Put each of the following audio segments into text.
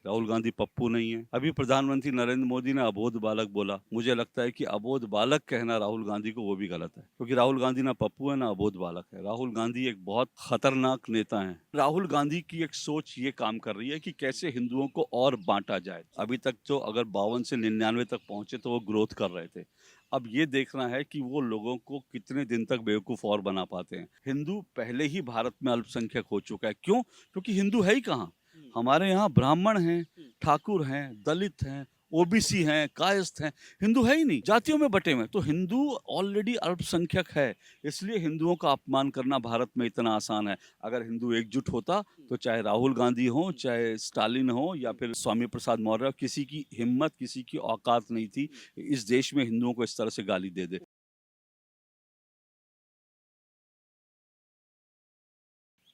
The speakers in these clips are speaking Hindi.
राहुल गांधी पप्पू नहीं है। अभी प्रधानमंत्री नरेंद्र मोदी ने अबोध बालक बोला। मुझे लगता है कि अबोध बालक कहना राहुल गांधी को वो भी गलत है, क्योंकि राहुल गांधी ना पप्पू है ना अबोध बालक है। राहुल गांधी एक बहुत खतरनाक नेता है। राहुल गांधी की एक सोच ये काम कर रही है कि कैसे हिंदुओं को और बांटा जाए। अभी तक तो अगर 52 से 99 तक पहुंचे तो वो ग्रोथ कर रहे थे। अब ये देखना है कि वो लोगों को कितने दिन तक बेवकूफ और बना पाते हैं। हिंदू पहले ही भारत में अल्पसंख्यक हो चुका है। क्यों? क्योंकि हिंदू है ही कहाँ। हमारे यहाँ ब्राह्मण हैं, ठाकुर हैं, दलित हैं, ओबीसी हैं, कायस्थ हैं। हिंदू है ही नहीं, जातियों में बटे हुए हैं। तो हिंदू ऑलरेडी अल्पसंख्यक है, इसलिए हिंदुओं का अपमान करना भारत में इतना आसान है। अगर हिंदू एकजुट होता तो चाहे राहुल गांधी हो, चाहे स्टालिन हो, या फिर स्वामी प्रसाद मौर्य हो, किसी की हिम्मत, किसी की औकात नहीं थी इस देश में हिंदुओं को इस तरह से गाली दे दे।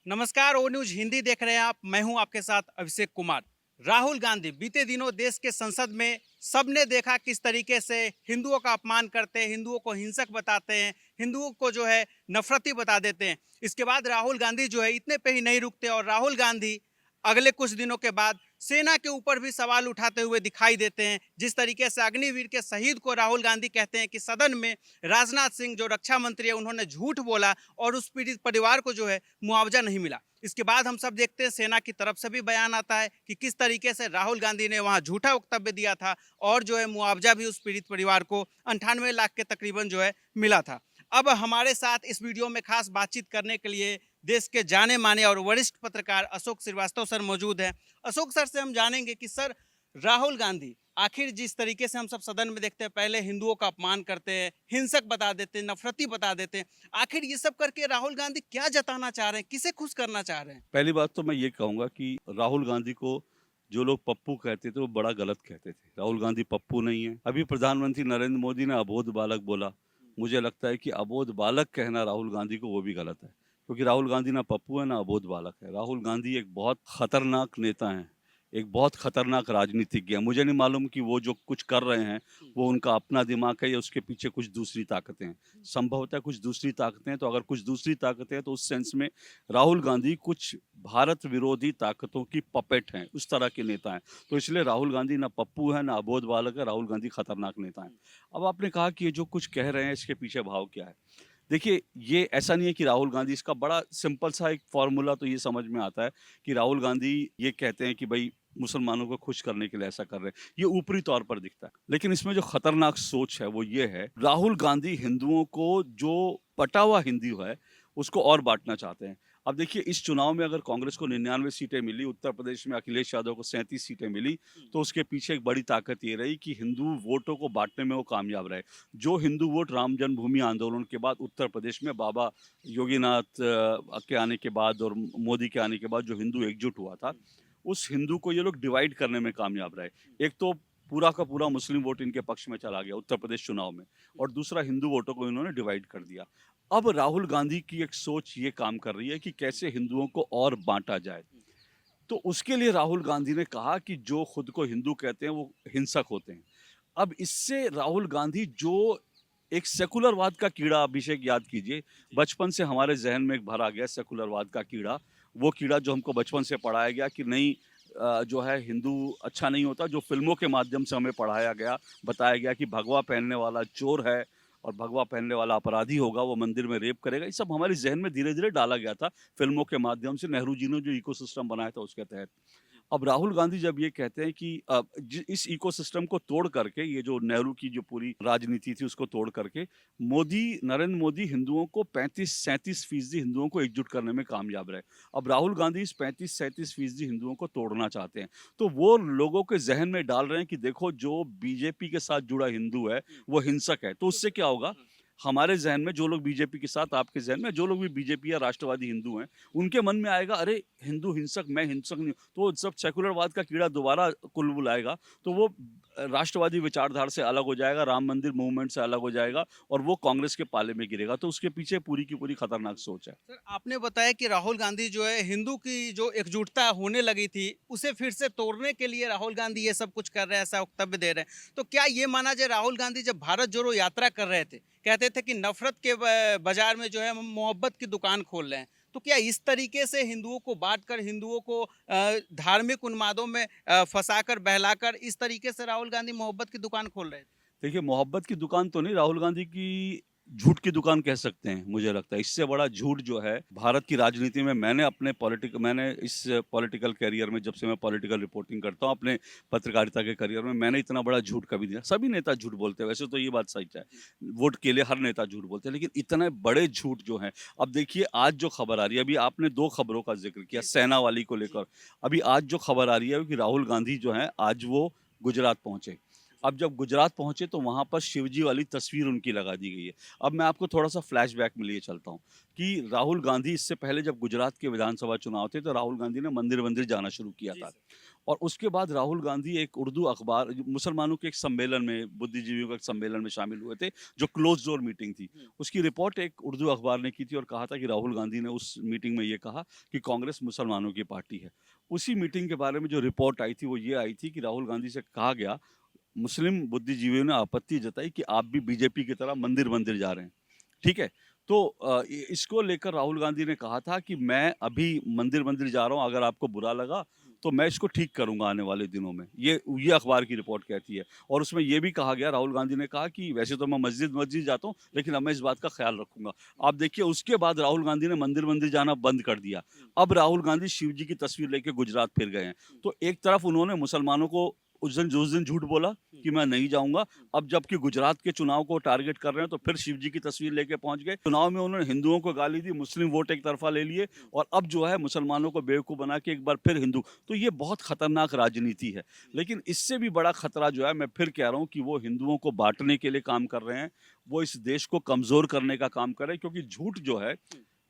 नमस्कार, ओ न्यूज हिंदी देख रहे हैं आप। मैं हूं आपके साथ अभिषेक कुमार। राहुल गांधी बीते दिनों देश के संसद में सबने देखा किस तरीके से हिंदुओं का अपमान करते हैं, हिंदुओं को हिंसक बताते हैं, हिंदुओं को जो है नफरती बता देते हैं। इसके बाद राहुल गांधी जो है इतने पे ही नहीं रुकते और राहुल गांधी अगले कुछ दिनों के बाद सेना के ऊपर भी सवाल उठाते हुए दिखाई देते हैं। जिस तरीके से अग्निवीर के शहीद को राहुल गांधी कहते हैं कि सदन में राजनाथ सिंह जो रक्षा मंत्री है उन्होंने झूठ बोला और उस पीड़ित परिवार को जो है मुआवजा नहीं मिला। इसके बाद हम सब देखते हैं सेना की तरफ से भी बयान आता है कि किस तरीके से राहुल गांधी ने वहां झूठा वक्तव्य दिया था और जो है मुआवजा भी उस पीड़ित परिवार को 98 लाख के तकरीबन जो है मिला था। अब हमारे साथ इस वीडियो में खास बातचीत करने के लिए देश के जाने माने और वरिष्ठ पत्रकार अशोक श्रीवास्तव सर मौजूद हैं। अशोक सर से हम जानेंगे कि सर, राहुल गांधी आखिर जिस तरीके से हम सब सदन में देखते हैं, पहले हिंदुओं का अपमान करते हैं, हिंसक बता देते हैं, नफरती बता देते हैं, आखिर ये सब करके राहुल गांधी क्या जताना चाह रहे हैं, किसे खुश करना चाह रहे हैं? पहली बात तो मैं ये कहूंगा कि राहुल गांधी को जो लोग पप्पू कहते थे वो बड़ा गलत कहते थे। राहुल गांधी पप्पू नहीं है। अभी प्रधानमंत्री नरेंद्र मोदी ने अबोध बालक बोला। मुझे लगता है कि अबोध बालक कहना राहुल गांधी को वो भी गलत है, क्योंकि राहुल गांधी ना पप्पू है ना अबोध बालक है। राहुल गांधी एक बहुत खतरनाक नेता है, एक बहुत खतरनाक राजनीतिज्ञ है। मुझे नहीं मालूम कि वो जो कुछ कर रहे हैं वो उनका अपना दिमाग है या उसके पीछे कुछ दूसरी ताकतें हैं। संभवतः कुछ दूसरी ताकतें हैं। तो अगर कुछ दूसरी ताकतें हैं तो उस सेंस में राहुल गांधी कुछ भारत विरोधी ताकतों की पपेट हैं, उस तरह के नेता हैं। तो इसलिए राहुल गांधी ना पप्पू है ना अबोध बालक है। राहुल गांधी खतरनाक नेता है। अब आपने कहा कि ये जो कुछ कह रहे हैं इसके पीछे भाव क्या है। देखिए, ये ऐसा नहीं है कि राहुल गांधी, इसका बड़ा सिंपल सा एक फॉर्मूला तो ये समझ में आता है कि राहुल गांधी ये कहते हैं कि भाई मुसलमानों को खुश करने के लिए ऐसा कर रहे हैं। ये ऊपरी तौर पर दिखता है, लेकिन इसमें जो खतरनाक सोच है वो ये है, राहुल गांधी हिंदुओं को जो पटा हुआ हिंदू है उसको और बांटना चाहते हैं। अब देखिए, इस चुनाव में अगर कांग्रेस को 99 सीटें मिली, उत्तर प्रदेश में अखिलेश यादव को 37 सीटें मिली, तो उसके पीछे एक बड़ी ताकत ये रही कि हिंदू वोटों को बांटने में वो कामयाब रहे। जो हिंदू वोट राम जन्मभूमि आंदोलन के बाद उत्तर प्रदेश में बाबा योगीनाथ के आने के बाद और मोदी के आने के बाद जो हिंदू एकजुट हुआ था, उस हिंदू को ये लोग डिवाइड करने में कामयाब रहे। एक तो पूरा का पूरा मुस्लिम वोट इनके पक्ष में चला गया उत्तर प्रदेश चुनाव में, और दूसरा हिंदू वोटों को इन्होंने डिवाइड कर दिया। अब राहुल गांधी की एक सोच ये काम कर रही है कि कैसे हिंदुओं को और बांटा जाए। तो उसके लिए राहुल गांधी ने कहा कि जो खुद को हिंदू कहते हैं वो हिंसक होते हैं। अब इससे राहुल गांधी जो एक सेकुलरवाद का कीड़ा, अभिषेक याद कीजिए, बचपन से हमारे जहन में एक भरा गया सेकुलरवाद का कीड़ा, वो कीड़ा जो हमको बचपन से पढ़ाया गया कि नहीं, जो है हिंदू अच्छा नहीं होता, जो फिल्मों के माध्यम से हमें पढ़ाया गया, बताया गया कि भगवा पहनने वाला चोर है और भगवा पहनने वाला अपराधी होगा, वो मंदिर में रेप करेगा। ये सब हमारे जहन में धीरे धीरे डाला गया था फिल्मों के माध्यम से, नेहरू जी ने जो इकोसिस्टम बनाया था उसके तहत। अब राहुल गांधी जब ये कहते हैं कि इस इकोसिस्टम को तोड़ करके, ये जो नेहरू की जो पूरी राजनीति थी उसको तोड़ करके, नरेंद्र मोदी हिंदुओं को 35-37% हिंदुओं को एकजुट करने में कामयाब रहे। अब राहुल गांधी इस 35-37% हिंदुओं को तोड़ना चाहते हैं। तो वो लोगों के जहन में डाल रहे हैं कि देखो, जो बीजेपी के साथ जुड़ा हिंदू है वो हिंसक है। तो उससे क्या होगा, हमारे जहन में जो लोग बीजेपी के साथ, आपके जहन में जो लोग भी बीजेपी या राष्ट्रवादी हिंदू हैं, उनके मन में आएगा, अरे हिंदू हिंसक, मैं हिंसक नहीं हूं। तो सब सेकुलरवाद का कीड़ा दोबारा कुलबुलाएगा। तो वो राष्ट्रवादी विचारधारा से अलग हो जाएगा, राम मंदिर मूवमेंट से अलग हो जाएगा और वो कांग्रेस के पाले में गिरेगा। तो उसके पीछे पूरी की पूरी खतरनाक सोच है। सर, आपने बताया कि राहुल गांधी जो है हिंदू की जो एकजुटता होने लगी थी उसे फिर से तोड़ने के लिए राहुल गांधी ये सब कुछ कर रहे हैं, ऐसा वक्तव्य दे रहे हैं। तो क्या ये माना जाए, राहुल गांधी जब भारत जोड़ो यात्रा कर रहे थे, कहते थे कि नफरत के बाजार में जो है हम मोहब्बत की दुकान खोल रहे हैं, तो क्या इस तरीके से हिंदुओं को बांटकर हिंदुओं को धार्मिक उन्मादों में फंसाकर बहलाकर इस तरीके से राहुल गांधी मोहब्बत की दुकान खोल रहे थे? देखिए, मोहब्बत की दुकान तो नहीं, राहुल गांधी की झूठ की दुकान कह सकते हैं, मुझे लगता है। इससे बड़ा झूठ जो है भारत की राजनीति में मैंने इस पॉलिटिकल करियर में, जब से मैं पॉलिटिकल रिपोर्टिंग करता हूँ अपने पत्रकारिता के करियर में, मैंने इतना बड़ा झूठ कभी नहीं। सभी नेता झूठ बोलते हैं, वैसे तो ये बात सच है। वोट के लिए हर नेता झूठ बोलते हैं, लेकिन इतने बड़े झूठ जो हैं, अब देखिए आज जो खबर आ रही है, अभी आपने 2 खबरों का ज़िक्र किया सेना वाली को लेकर। अभी आज जो खबर आ रही है कि राहुल गांधी जो हैं, आज वो गुजरात पहुँचे। अब जब गुजरात पहुँचे तो वहाँ पर शिवजी वाली तस्वीर उनकी लगा दी गई है। अब मैं आपको थोड़ा-सा फ्लैशबैक में लिए चलता हूँ कि राहुल गांधी इससे पहले जब गुजरात के विधानसभा चुनाव थे, तो राहुल गांधी ने मंदिर-वंदिर जाना शुरू किया था। और उसके बाद राहुल गांधी एक उर्दू अखबार, मुसलमानों के एक सम्मेलन में, बुद्धिजीवियों के एक सम्मेलन में शामिल हुए थे, जो क्लोज़ डोर मीटिंग थी। उसकी रिपोर्ट एक उर्दू अखबार ने की थी और कहा था कि राहुल गांधी ने उस मीटिंग में ये कहा कि कांग्रेस मुसलमानों की पार्टी है। उसी मीटिंग के बारे में जो रिपोर्ट आई थी, वो ये आई थी कि राहुल गांधी से कहा गया, मुस्लिम बुद्धिजीवियों ने आपत्ति जताई कि आप भी बीजेपी की तरह मंदिर-वंदिर जा रहे हैं, ठीक है? तो इसको लेकर राहुल गांधी ने कहा था कि मैं अभी मंदिर-वंदिर जा रहा हूँ, अगर आपको बुरा लगा तो मैं इसको ठीक करूँगा आने वाले दिनों में। ये अखबार की रिपोर्ट कहती है। और उसमें ये भी कहा गया, राहुल गांधी ने कहा कि वैसे तो मैं मस्जिद जाता हूँ, लेकिन अब मैं इस बात का ख़्याल रखूँगा। आप देखिए उसके बाद राहुल गांधी ने मंदिर-वंदिर जाना बंद कर दिया। अब राहुल गांधी शिव जी की तस्वीर लेके गुजरात फिर गए हैं। तो एक तरफ उन्होंने मुसलमानों को उस दिन झूठ बोला कि मैं नहीं जाऊँगा। अब जबकि गुजरात के चुनाव को टारगेट कर रहे हैं, तो फिर शिव जी की तस्वीर लेके पहुँच गए। चुनाव में उन्होंने हिंदुओं को गाली दी, मुस्लिम वोट एक तरफ़ा ले लिए और अब जो है मुसलमानों को बेवकूफ़ बना के एक बार फिर हिंदू। तो ये बहुत खतरनाक राजनीति है। लेकिन इससे भी बड़ा खतरा जो है, मैं फिर कह रहा हूँ कि वो हिंदुओं को बाँटने के लिए काम कर रहे हैं। वो इस देश को कमज़ोर करने का काम कर रहे हैं, क्योंकि झूठ जो है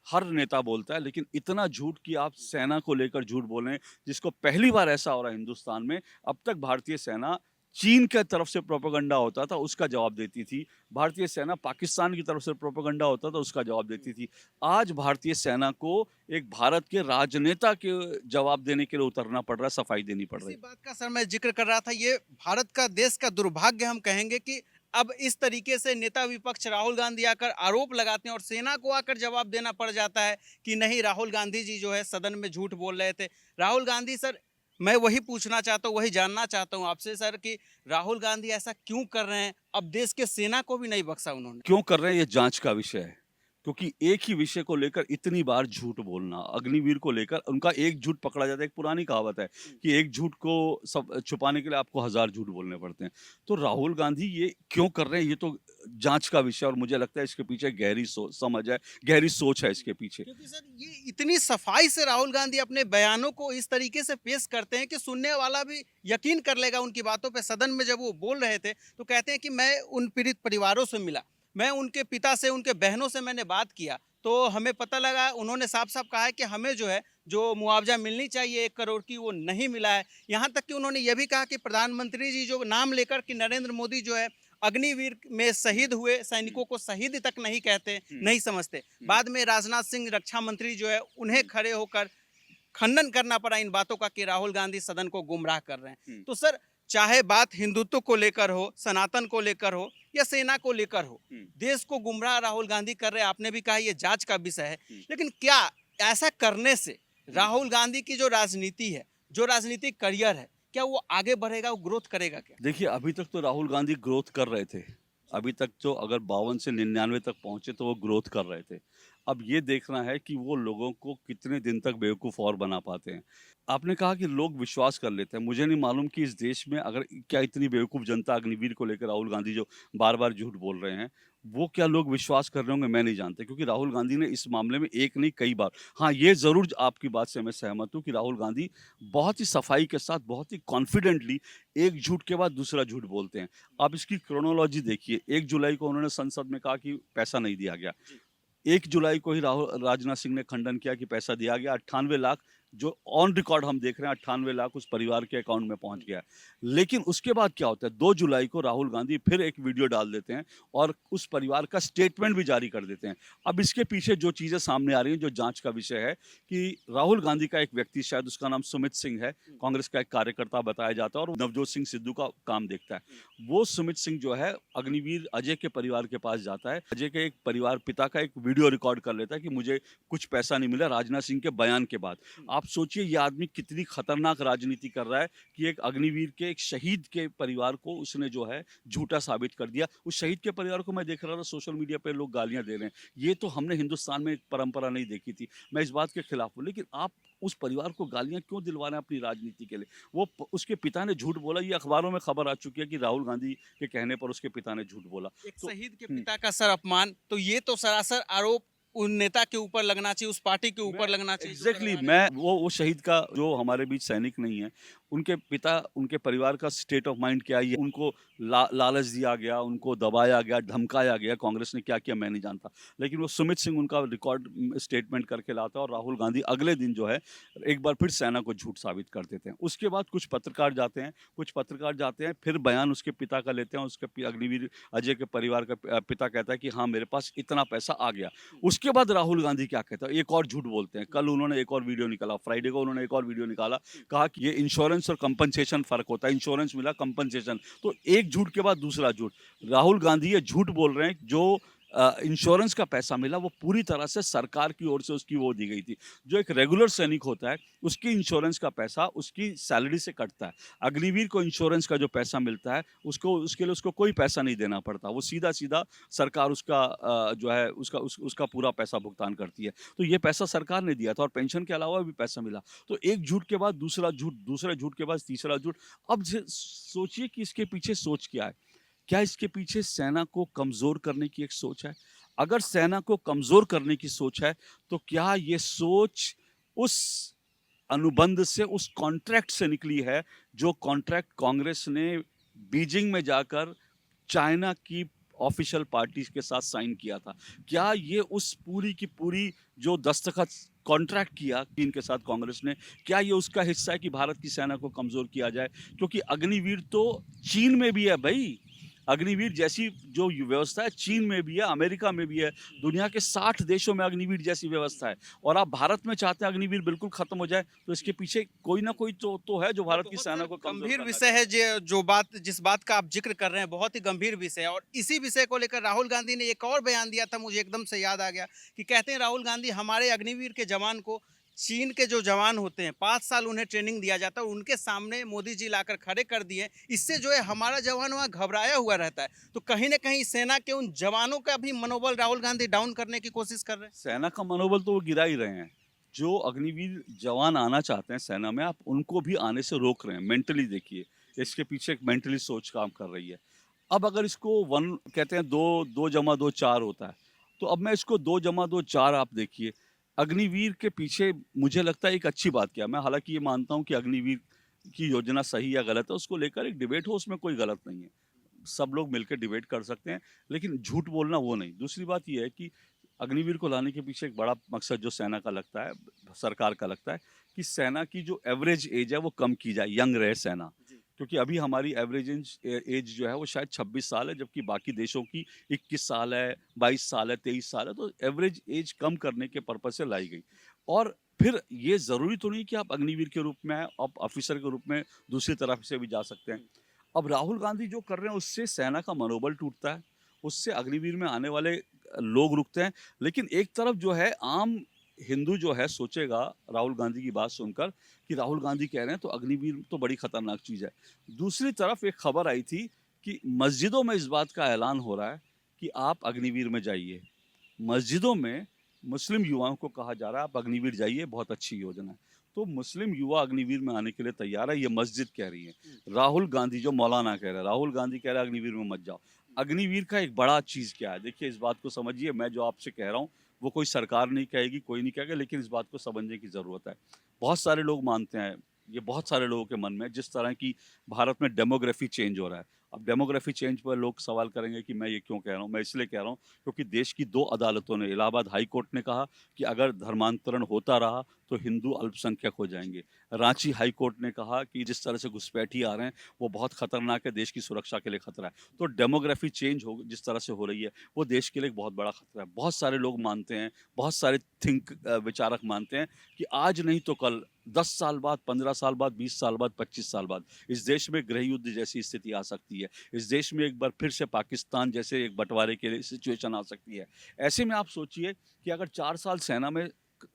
हर नेता बोलता है, लेकिन इतना झूठ कि आप सेना को लेकर झूठ बोल रहे हैं, जिसको पहली बार ऐसा हो रहा है हिंदुस्तान में। अब तक भारतीय सेना चीन के तरफ से प्रोपेगेंडा होता था, उसका जवाब देती थी। भारतीय सेना पाकिस्तान की तरफ से प्रोपेगेंडा होता था, उसका जवाब देती थी। आज भारतीय सेना को एक भारत के राजनेता के जवाब देने के लिए उतरना पड़ रहा है, सफाई देनी पड़ रही इसी है। बात का सर मैं जिक्र कर रहा था, ये भारत का देश का दुर्भाग्य हम कहेंगे कि अब इस तरीके से नेता विपक्ष राहुल गांधी आकर आरोप लगाते हैं और सेना को आकर जवाब देना पड़ जाता है कि नहीं, राहुल गांधी जी जो है सदन में झूठ बोल रहे थे। राहुल गांधी सर, मैं वही पूछना चाहता हूँ, वही जानना चाहता हूँ आपसे सर कि राहुल गांधी ऐसा क्यों कर रहे हैं? अब देश के सेना को भी नहीं बख्शा उन्होंने। क्यों कर रहे हैं, ये जांच का विषय है। क्योंकि एक ही विषय को लेकर इतनी बार झूठ बोलना, अग्निवीर को लेकर उनका एक झूठ पकड़ा जाता है। एक पुरानी कहावत है कि एक झूठ को सब छुपाने के लिए आपको 1000 झूठ बोलने पड़ते हैं। तो राहुल गांधी ये क्यों कर रहे हैं, ये तो जांच का विषय है और मुझे लगता है इसके पीछे गहरी समझ है, गहरी सोच है इसके पीछे। क्योंकि सर ये इतनी सफाई से राहुल गांधी अपने बयानों को इस तरीके से पेश करते हैं कि सुनने वाला भी यकीन कर लेगा उनकी बातों पे। सदन में जब वो बोल रहे थे तो कहते हैं कि मैं उन पीड़ित परिवारों से मिला, मैं उनके पिता से, उनके बहनों से मैंने बात किया, तो हमें पता लगा, उन्होंने साफ साफ कहा है कि हमें जो है जो मुआवजा मिलनी चाहिए 1 करोड़ की, वो नहीं मिला है। यहाँ तक कि उन्होंने ये भी कहा कि प्रधानमंत्री जी जो नाम लेकर कि नरेंद्र मोदी जो है अग्निवीर में शहीद हुए सैनिकों को शहीद तक नहीं कहते, नहीं समझते। बाद में राजनाथ सिंह रक्षा मंत्री जो है उन्हें खड़े होकर खंडन करना पड़ा इन बातों का कि राहुल गांधी सदन को गुमराह कर रहे हैं। तो सर, चाहे बात हिंदुत्व को लेकर हो, सनातन को लेकर हो या सेना को लेकर हो, देश को गुमराह राहुल गांधी कर रहे हैं। आपने भी कहा ये जांच का विषय है, लेकिन क्या ऐसा करने से राहुल गांधी की जो राजनीति है, जो राजनीतिक करियर है, क्या वो आगे बढ़ेगा, वो ग्रोथ करेगा क्या? देखिए, अभी तक तो राहुल गांधी ग्रोथ कर रहे थे। अभी तक तो अगर 52 से 99 तक पहुंचे तो वो ग्रोथ कर रहे थे। अब ये देखना है कि वो लोगों को कितने दिन तक बेवकूफ़ और बना पाते हैं। आपने कहा कि लोग विश्वास कर लेते हैं। मुझे नहीं मालूम कि इस देश में अगर क्या इतनी बेवकूफ़ जनता अग्निवीर को लेकर राहुल गांधी जो बार-बार झूठ बोल रहे हैं, वो क्या लोग विश्वास कर रहे होंगे, मैं नहीं जानता। क्योंकि राहुल गांधी ने इस मामले में एक नहीं कई बार, हाँ, ये ज़रूर आपकी बात से मैं सहमत हूँ कि राहुल गांधी बहुत ही सफाई के साथ, बहुत ही कॉन्फिडेंटली एक झूठ के बाद दूसरा झूठ बोलते हैं। आप इसकी क्रोनोलॉजी देखिए, 1 जुलाई को उन्होंने संसद में कहा कि पैसा नहीं दिया गया। 1 जुलाई को ही राजनाथ सिंह ने खंडन किया कि पैसा दिया गया, 98 लाख जो ऑन रिकॉर्ड हम देख रहे हैं 98 लाख उस परिवार के अकाउंट में पहुंच गया है। लेकिन उसके बाद क्या होता है, 2 जुलाई को राहुल गांधी फिर एक वीडियो डाल देते हैं और उस परिवार का स्टेटमेंट भी जारी कर देते हैं। अब इसके पीछे जो चीज़ें सामने आ रही हैं, जो जांच का विषय है कि राहुल गांधी का एक व्यक्ति, शायद उसका नाम सुमित सिंह है, कांग्रेस का एक कार्यकर्ता बताया जाता है और नवजोत सिंह सिद्धू का काम देखता है। वो सुमित सिंह जो है अग्निवीर अजय के परिवार के पास जाता है। अजय के एक परिवार पिता का एक वीडियो रिकॉर्ड कर लेता है कि मुझे कुछ पैसा नहीं मिला राजनाथ सिंह के बयान के बाद। आप सोचिए ये आदमी कितनी खतरनाक राजनीति कर रहा है कि एक अग्निवीर के एक शहीद के परिवार को उसने जो है झूठा साबित कर दिया। उस शहीद के परिवार को मैं देख रहा था सोशल मीडिया पे लोग गालियां दे रहे हैं। ये तो हमने हिंदुस्तान में एक परंपरा नहीं देखी थी। मैं इस बात के खिलाफ हूँ, लेकिन आप उस परिवार को गालियां क्यों दिलवा रहे हैं अपनी राजनीति के लिए? उसके पिता ने झूठ बोला, ये अखबारों में खबर आ चुकी है कि राहुल गांधी के कहने पर उसके पिता ने झूठ बोला। एक तो शहीद के पिता का सर अपमान, तो ये तो सरासर आरोप उन नेता के ऊपर लगना चाहिए, उस पार्टी के ऊपर लगना चाहिए जो एग्जैक्टली करवा रहे हैं। मैं वो शहीद का जो हमारे बीच सैनिक नहीं है, उनके पिता उनके परिवार का स्टेट ऑफ माइंड क्या है, ये उनको लालच दिया गया, उनको दबाया गया, धमकाया गया, कांग्रेस ने क्या किया मैं नहीं जानता। लेकिन वो सुमित सिंह उनका रिकॉर्ड स्टेटमेंट करके लाता है और राहुल गांधी अगले दिन जो है एक बार फिर सेना को झूठ साबित कर देते हैं। उसके बाद कुछ पत्रकार जाते हैं फिर बयान उसके पिता का लेते हैं। उसके अग्निवीर अजय के परिवार का पिता कहता है कि हाँ मेरे पास इतना पैसा आ गया। उसके बाद राहुल गांधी क्या कहता है, एक और झूठ बोलते हैं। कल उन्होंने एक और वीडियो निकाला, फ्राइडे को उन्होंने एक और वीडियो निकाला, कहा कि ये इंश्योरेंस और कंपनसेशन फर्क होता है, इंश्योरेंस मिला कंपनसेशन। तो एक झूठ के बाद दूसरा झूठ। राहुल गांधी ये झूठ बोल रहे हैं जो इंश्योरेंस का पैसा मिला वो पूरी तरह से सरकार की ओर से उसकी वो दी गई थी। जो एक रेगुलर सैनिक होता है उसकी इंश्योरेंस का पैसा उसकी सैलरी से कटता है। अग्निवीर को इंश्योरेंस का जो पैसा मिलता है उसको उसके लिए उसको कोई पैसा नहीं देना पड़ता, वो सीधा सीधा सरकार उसका जो है उसका पूरा पैसा भुगतान करती है। तो ये पैसा सरकार ने दिया था और पेंशन के अलावा भी पैसा मिला। तो एक झूठ के बाद दूसरा झूठ, दूसरे झूठ के बाद तीसरा झूठ। अब सोचिए कि इसके पीछे सोच क्या है। क्या इसके पीछे सेना को कमजोर करने की एक सोच है? अगर सेना को कमजोर करने की सोच है तो क्या ये सोच उस अनुबंध से, उस कॉन्ट्रैक्ट से निकली है जो कॉन्ट्रैक्ट कांग्रेस ने बीजिंग में जाकर चाइना की ऑफिशियल पार्टी के साथ साइन किया था? क्या ये उस पूरी की पूरी जो दस्तखत कॉन्ट्रैक्ट किया चीन के साथ कांग्रेस ने, क्या ये उसका हिस्सा है कि भारत की सेना को कमजोर किया जाए? क्योंकि अग्निवीर तो चीन में भी है भाई। अग्निवीर जैसी जो व्यवस्था है चीन में भी है, अमेरिका में भी है, दुनिया के 60 देशों में अग्निवीर जैसी व्यवस्था है। और आप भारत में चाहते हैं अग्निवीर बिल्कुल खत्म हो जाए, तो इसके पीछे कोई ना कोई तो है जो भारत की सेना को कमजोर गंभीर करना विषय है, जिस बात का आप जिक्र कर रहे हैं बहुत ही गंभीर विषय है। और इसी विषय को लेकर राहुल गांधी ने एक और बयान दिया था, मुझे एकदम से याद आ गया कि कहते हैं राहुल गांधी हमारे अग्निवीर के जवान को, चीन के जो जवान होते हैं 5 साल उन्हें ट्रेनिंग दिया जाता है, उनके सामने मोदी जी लाकर खड़े कर दिए। इससे जो है हमारा जवान वहाँ घबराया हुआ रहता है। तो कहीं ना कहीं सेना के उन जवानों का भी मनोबल राहुल गांधी डाउन करने की कोशिश कर रहे हैं। सेना का मनोबल तो वो गिरा ही रहे हैं। जो अग्निवीर जवान आना चाहते हैं सेना में, आप उनको भी आने से रोक रहे हैं। मेंटली देखिए, इसके पीछे एक मेंटली सोच काम कर रही है। अब अगर इसको वन कहते हैं, दो जमा दो चार होता है, तो अब मैं इसको 2 जमा 2 4 आप देखिए। अग्निवीर के पीछे मुझे लगता है एक अच्छी बात क्या, मैं हालांकि ये मानता हूँ कि अग्निवीर की योजना सही या गलत है, उसको लेकर एक डिबेट हो, उसमें कोई गलत नहीं है। सब लोग मिलकर डिबेट कर सकते हैं, लेकिन झूठ बोलना वो नहीं। दूसरी बात ये है कि अग्निवीर को लाने के पीछे एक बड़ा मकसद जो सेना का लगता है, सरकार का लगता है, कि सेना की जो एवरेज एज है वो कम की जाए, यंग रहे सेना। क्योंकि अभी हमारी एवरेज एज जो है वो शायद 26 साल है, जबकि बाकी देशों की 21 साल है, 22 साल है, 23 साल है। तो एवरेज एज कम करने के पर्पज से लाई गई। और फिर ये ज़रूरी तो नहीं कि आप अग्निवीर के रूप में, आप ऑफिसर के रूप में दूसरी तरफ से भी जा सकते हैं। अब राहुल गांधी जो कर रहे हैं उससे सेना का मनोबल टूटता है, उससे अग्निवीर में आने वाले लोग रुकते हैं। लेकिन एक तरफ जो है आम हिंदू जो है सोचेगा राहुल गांधी की बात सुनकर कि राहुल गांधी कह रहे हैं तो अग्निवीर तो बड़ी खतरनाक चीज़ है। दूसरी तरफ एक खबर आई थी कि मस्जिदों में इस बात का ऐलान हो रहा है कि आप अग्निवीर में जाइए। मस्जिदों में मुस्लिम युवाओं को कहा जा रहा है आप अग्निवीर जाइए, बहुत अच्छी योजना है। तो मुस्लिम युवा अग्निवीर में आने के लिए तैयार है, ये मस्जिद कह रही है। राहुल गांधी जो मौलाना कह रहे हैं, राहुल गांधी कह रहे हैं अग्निवीर में मत जाओ। अग्निवीर का एक बड़ा चीज़ क्या है, देखिए इस बात को समझिए। मैं जो आपसे कह रहा हूँ वो कोई सरकार नहीं कहेगी, कोई नहीं कहेगा, लेकिन इस बात को समझने की ज़रूरत है। बहुत सारे लोग मानते हैं, ये बहुत सारे लोगों के मन में, जिस तरह की भारत में डेमोग्राफी चेंज हो रहा है। अब डेमोग्राफी चेंज पर लोग सवाल करेंगे कि मैं ये क्यों कह रहा हूँ। मैं इसलिए कह रहा हूँ क्योंकि देश की 2 अदालतों ने, इलाहाबाद हाई कोर्ट ने कहा कि अगर धर्मांतरण होता रहा तो हिंदू अल्पसंख्यक हो जाएंगे। रांची हाई कोर्ट ने कहा कि जिस तरह से घुसपैठी आ रहे हैं वो बहुत खतरनाक है, देश की सुरक्षा के लिए खतरा है। तो डेमोग्राफी चेंज हो जिस तरह से हो रही है वो देश के लिए एक बहुत बड़ा खतरा है। बहुत सारे लोग मानते हैं, बहुत सारे विचारक मानते हैं कि आज नहीं तो कल, 10 साल बाद, 15 साल बाद, 20 साल बाद, 25 साल बाद इस देश में गृह युद्ध जैसी स्थिति आ सकती है। इस देश में एक बार फिर से पाकिस्तान जैसे एक बंटवारे के लिए सिचुएशन आ सकती है। ऐसे में आप सोचिए कि अगर 4 साल सेना में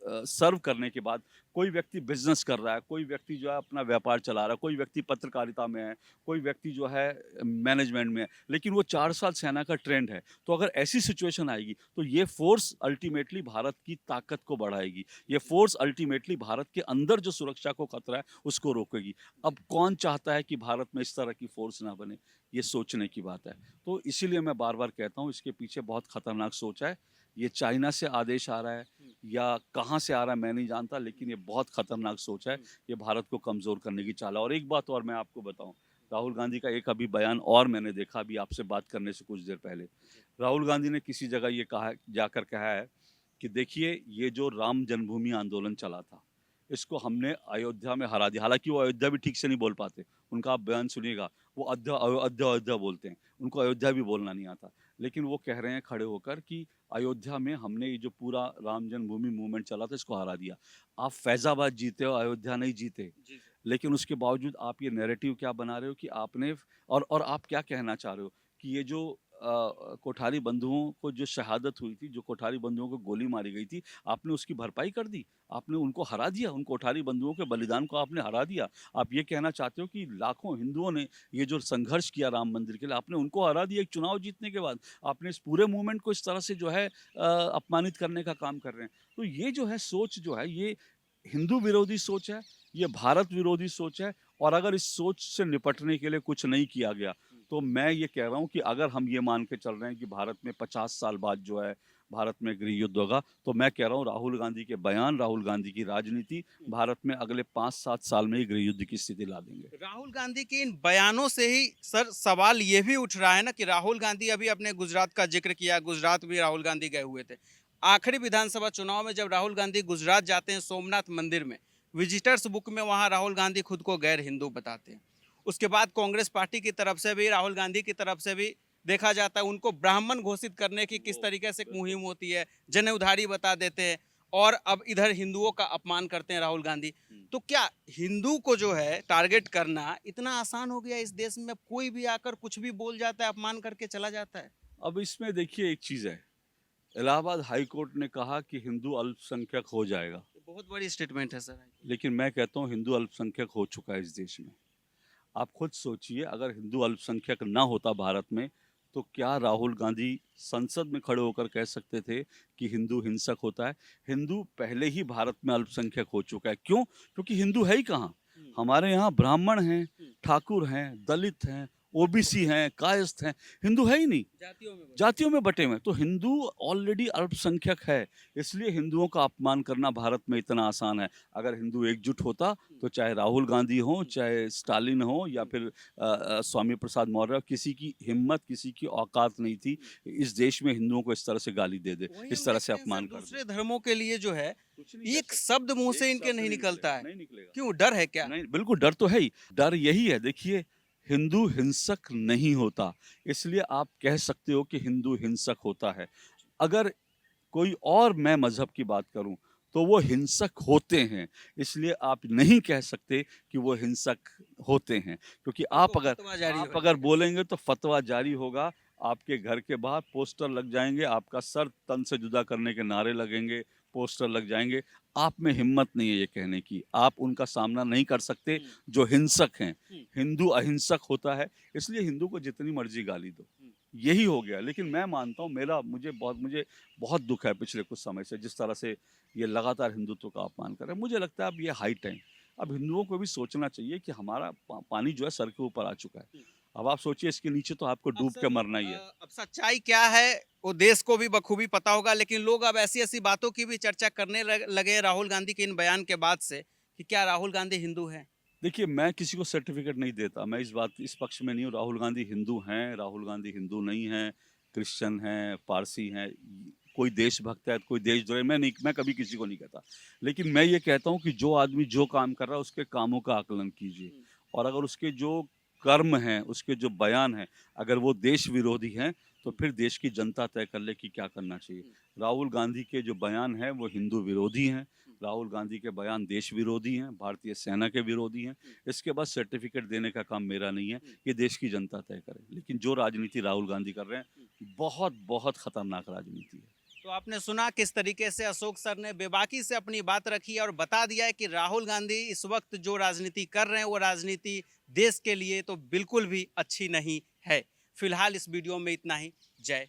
सर्व करने के बाद कोई व्यक्ति बिजनेस कर रहा है, कोई व्यक्ति जो है अपना व्यापार चला रहा है, कोई व्यक्ति पत्रकारिता में है, कोई व्यक्ति जो है मैनेजमेंट में है, लेकिन वो 4 साल सेना का ट्रेंड है। तो अगर ऐसी सिचुएशन आएगी तो ये फोर्स अल्टीमेटली भारत की ताकत को बढ़ाएगी। ये फोर्स अल्टीमेटली भारत के अंदर जो सुरक्षा को खतरा है उसको रोकेगी। अब कौन चाहता है कि भारत में इस तरह की फोर्स ना बने? ये सोचने की बात है। तो इसीलिए मैं बार-बार कहता हूँ इसके पीछे बहुत खतरनाक सोच है। ये चाइना से आदेश आ रहा है या कहाँ से आ रहा है मैं नहीं जानता, लेकिन ये बहुत खतरनाक सोच है। ये भारत को कमज़ोर करने की चाल है। और एक बात और मैं आपको बताऊं, राहुल गांधी का एक अभी बयान और मैंने देखा अभी आपसे बात करने से कुछ देर पहले। राहुल गांधी ने किसी जगह ये कहा, जाकर कहा है कि देखिए ये जो राम जन्मभूमि आंदोलन चला था इसको हमने अयोध्या में हरा दिया। हालांकि वो अयोध्या भी ठीक से नहीं बोल पाते, उनका आप बयान सुनिएगा, वो अयोध्या अयोध्या अयोध्या बोलते हैं, उनको अयोध्या भी बोलना नहीं आता। लेकिन वो कह रहे हैं खड़े होकर कि अयोध्या में हमने ये जो पूरा राम जन्मभूमि मूवमेंट चला था इसको हरा दिया। आप फैजाबाद जीते हो, अयोध्या नहीं जीते। लेकिन उसके बावजूद आप ये नैरेटिव क्या बना रहे हो कि आपने, और आप क्या कहना चाह रहे हो कि ये जो कोठारी बंधुओं को जो शहादत हुई थी, जो कोठारी बंधुओं को गोली मारी गई थी, आपने उसकी भरपाई कर दी, आपने उनको हरा दिया, उन कोठारी बंधुओं के बलिदान को आपने हरा दिया। आप ये कहना चाहते हो कि लाखों हिंदुओं ने ये जो संघर्ष किया राम मंदिर के लिए, आपने उनको हरा दिया एक चुनाव जीतने के बाद। आपने इस पूरे मूवमेंट को इस तरह से जो है अपमानित करने का काम कर रहे हैं। तो ये जो है सोच जो है ये हिंदू विरोधी सोच है, ये भारत विरोधी सोच है। और अगर इस सोच से निपटने के लिए कुछ नहीं किया गया तो मैं ये कह रहा हूँ कि अगर हम ये मान के चल रहे हैं कि भारत में 50 साल बाद जो है भारत में गृह युद्ध होगा, तो मैं कह रहा हूँ राहुल गांधी के बयान, राहुल गांधी की राजनीति भारत में अगले 5-7 साल में ही गृह युद्ध की स्थिति ला देंगे। राहुल गांधी के इन बयानों से ही सर सवाल ये भी उठ रहा है ना कि राहुल गांधी, अभी अपने गुजरात का जिक्र किया, गुजरात भी राहुल गांधी गए हुए थे। आखिरी विधानसभा चुनाव में जब राहुल गांधी गुजरात जाते हैं सोमनाथ मंदिर में, विजिटर्स बुक में वहां राहुल गांधी खुद को गैर हिंदू बताते हैं। उसके बाद कांग्रेस पार्टी की तरफ से भी, राहुल गांधी की तरफ से भी देखा जाता है उनको ब्राह्मण घोषित करने की किस तरीके से एक मुहिम होती है, जनेऊधारी बता देते हैं, और अब इधर हिंदुओं का अपमान करते हैं राहुल गांधी। तो क्या हिंदू को जो है टारगेट करना इतना आसान हो गया इस देश में? कोई भी आकर कुछ भी बोल जाता है, अपमान करके चला जाता है। अब इसमें देखिए एक चीज़ है, इलाहाबाद हाई कोर्ट ने कहा कि हिंदू अल्पसंख्यक हो जाएगा, बहुत बड़ी स्टेटमेंट है सर। लेकिन मैं कहता हूँ हिंदू अल्पसंख्यक हो चुका है इस देश में। आप खुद सोचिए, अगर हिंदू अल्पसंख्यक ना होता भारत में तो क्या राहुल गांधी संसद में खड़े होकर कह सकते थे कि हिंदू हिंसक होता है? हिंदू पहले ही भारत में अल्पसंख्यक हो चुका है। क्यों? क्योंकि हिंदू है ही कहाँ। हमारे यहाँ ब्राह्मण हैं, ठाकुर हैं, दलित हैं, ओबीसी हैं, कायस्थ हैं, हिंदू है ही नहीं। जातियों में बटे हुए हैं। तो हिंदू ऑलरेडी अल्पसंख्यक है, इसलिए हिंदुओं का अपमान करना भारत में इतना आसान है। अगर हिंदू एकजुट होता तो चाहे राहुल गांधी हो, चाहे स्टालिन हो, या फिर स्वामी प्रसाद मौर्य, किसी की हिम्मत, किसी की औकात नहीं थी इस देश में हिंदुओं को इस तरह से गाली दे दे, इस तरह से अपमान कर दे। दूसरे धर्मों के लिए जो है एक एक शब्द मुंह से इनके नहीं निकलता है। नहीं निकलेगा। क्यों, डर है क्या? नहीं, बिल्कुल डर तो है ही। डर यही है, देखिए हिंदू हिंसक नहीं होता, इसलिए आप कह सकते हो कि हिंदू हिंसक होता है। अगर कोई और मैं मजहब की बात करूं तो वो हिंसक होते हैं, इसलिए आप नहीं कह सकते कि वो हिंसक होते हैं। क्योंकि आप अगर बोलेंगे तो फतवा जारी होगा, आपके घर के बाहर पोस्टर लग जाएंगे, आपका सर तन से जुदा करने के नारे लगेंगे, पोस्टर लग जाएंगे। आप में हिम्मत नहीं है ये कहने की, आप उनका सामना नहीं कर सकते जो हिंसक हैं। हिंदू अहिंसक होता है, इसलिए हिंदू को जितनी मर्जी गाली दो, यही हो गया। लेकिन मैं मानता हूँ, मुझे बहुत दुख है पिछले कुछ समय से जिस तरह से ये लगातार हिंदुत्व का अपमान कर रहे हैं। मुझे लगता है अब ये हाई टाइम, अब हिंदुओं को भी सोचना चाहिए कि हमारा पानी जो है सर के ऊपर आ चुका है। अब आप सोचिए, इसके नीचे तो आपको डूब के मरना ही है। अब सच्चाई क्या है वो देश को भी बखूबी पता होगा, लेकिन लोग अब ऐसी ऐसी बातों की भी चर्चा करने लगे राहुल गांधी के इन बयान के बाद से कि क्या राहुल गांधी हिंदू है? देखिए, मैं किसी को सर्टिफ़िकेट नहीं देता, मैं इस पक्ष में नहीं हूँ। राहुल गांधी हिंदू हैं, राहुल गांधी हिंदू नहीं हैं, क्रिश्चियन हैं, पारसी हैं, कोई देशभक्त है, कोई देशद्रोही, मैं कभी किसी को नहीं कहता। लेकिन मैं ये कहता हूँ कि जो आदमी जो काम कर रहा है, उसके कामों का आकलन कीजिए और अगर उसके जो कर्म हैं, उसके जो बयान हैं, अगर वो देश विरोधी हैं, तो फिर देश की जनता तय कर ले कि क्या करना चाहिए। राहुल गांधी के जो बयान हैं, वो हिंदू विरोधी हैं। राहुल गांधी के बयान देश विरोधी हैं, भारतीय सेना के विरोधी हैं। इसके बाद सर्टिफिकेट देने का काम मेरा नहीं है, ये देश की जनता तय करे। लेकिन जो राजनीति राहुल गांधी कर रहे हैं, बहुत बहुत खतरनाक राजनीति है। तो आपने सुना किस तरीके से अशोक सर ने बेबाकी से अपनी बात रखी है और बता दिया है कि राहुल गांधी इस वक्त जो राजनीति कर रहे हैं वो राजनीति देश के लिए तो बिल्कुल भी अच्छी नहीं है। फिलहाल इस वीडियो में इतना ही। जय